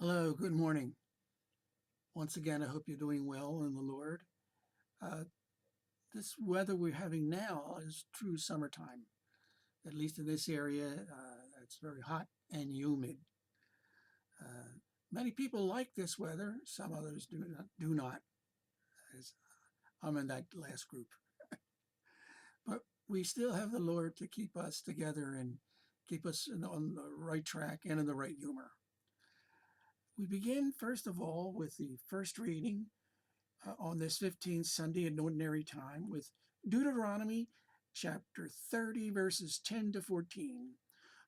Hello, good morning. Once again, I hope you're doing well in the Lord. Uh, this weather we're having now is true summertime, at least in this area. It's very hot and humid. Uh, Many people like this weather, some others do not, as I'm in that last group. But we still have the Lord to keep us together and keep us on the right track and in the right humor. We begin, first of all, with the first reading on this 15th Sunday in Ordinary Time with Deuteronomy chapter 30, verses 10 to 14.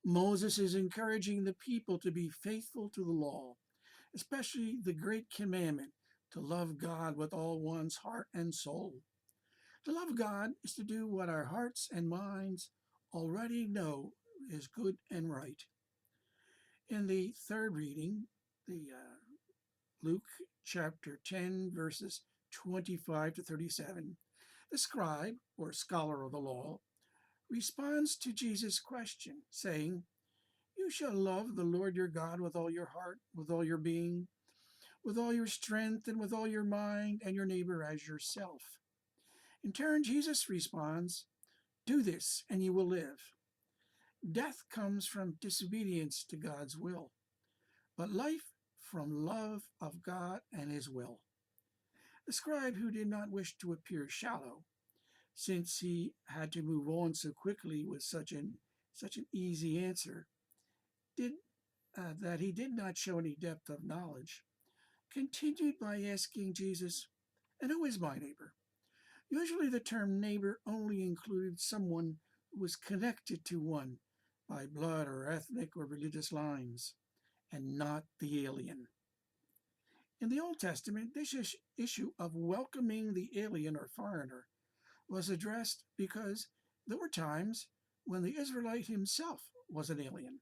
Moses is encouraging the people to be faithful to the law, especially the great commandment to love God with all one's heart and soul. To love God is to do what our hearts and minds already know is good and right. In the third reading, the Luke chapter 10, verses 25 to 37, the scribe, or scholar of the law, responds to Jesus' question, saying, "You shall love the Lord your God with all your heart, with all your being, with all your strength, and with all your mind, and your neighbor as yourself." In turn, Jesus responds, "Do this, and you will live." Death comes from disobedience to God's will, but life from love of God and his will. The scribe, who did not wish to appear shallow, since he had to move on so quickly with such an easy answer, did that he did not show any depth of knowledge, continued by asking Jesus, "And who is my neighbor?" Usually the term neighbor only included someone who was connected to one by blood or ethnic or religious lines, and not the alien. In the Old Testament, this issue of welcoming the alien or foreigner was addressed because there were times when the Israelite himself was an alien.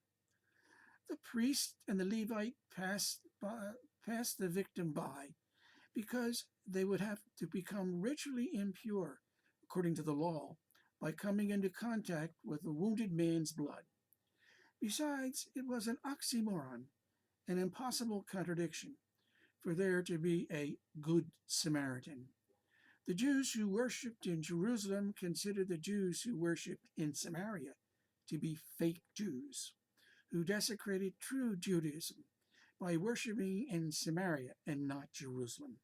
The priest and the Levite passed the victim by because they would have to become ritually impure, according to the law, by coming into contact with the wounded man's blood. Besides, it was an oxymoron, an impossible contradiction, for there to be a good Samaritan. The Jews who worshipped in Jerusalem considered the Jews who worshipped in Samaria to be fake Jews, who desecrated true Judaism by worshiping in Samaria and not Jerusalem.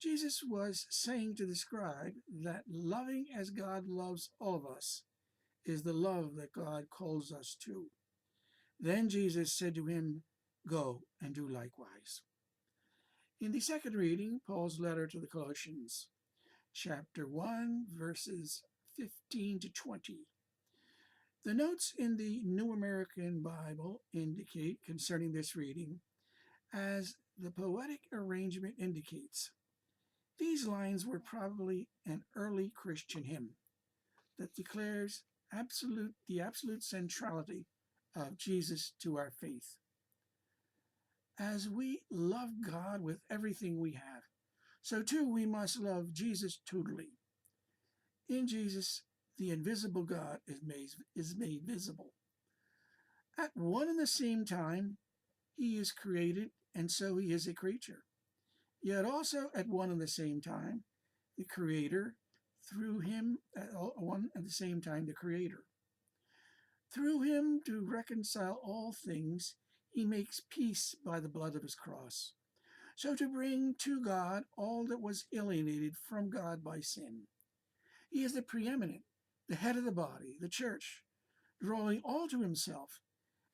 Jesus was saying to the scribe that loving as God loves all of us is the love that God calls us to. Then Jesus said to him, "Go and do likewise." In the second reading, Paul's letter to the Colossians, chapter 1, verses 15 to 20. The notes in the New American Bible indicate concerning this reading, as the poetic arrangement indicates, these lines were probably an early Christian hymn that declares the absolute centrality of Jesus to our faith. As we love God with everything we have, so too we must love Jesus totally. In Jesus, the invisible God is made visible. At one and the same time, he is created, and so he is a creature. Yet also at one and the same time, the Creator, through him, at one and the same time, the Creator. Through him to reconcile all things, he makes peace by the blood of his cross. So to bring to God all that was alienated from God by sin. He is the preeminent, the head of the body, the church, drawing all to himself,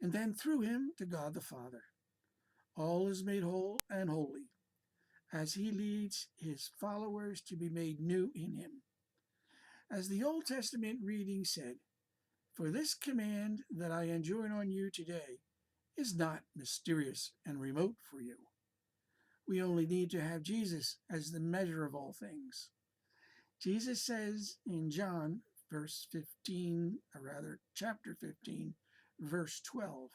and then through him to God the Father. All is made whole and holy, as he leads his followers to be made new in him. As the Old Testament reading said, "For this command that I enjoin on you today is not mysterious and remote for you." We only need to have Jesus as the measure of all things. Jesus says in John, chapter 15, verse 12,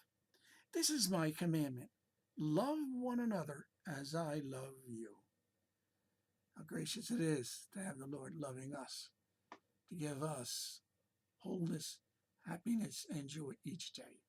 "This is my commandment, love one another as I love you." How gracious it is to have the Lord loving us, to give us wholeness, happiness, and joy each day.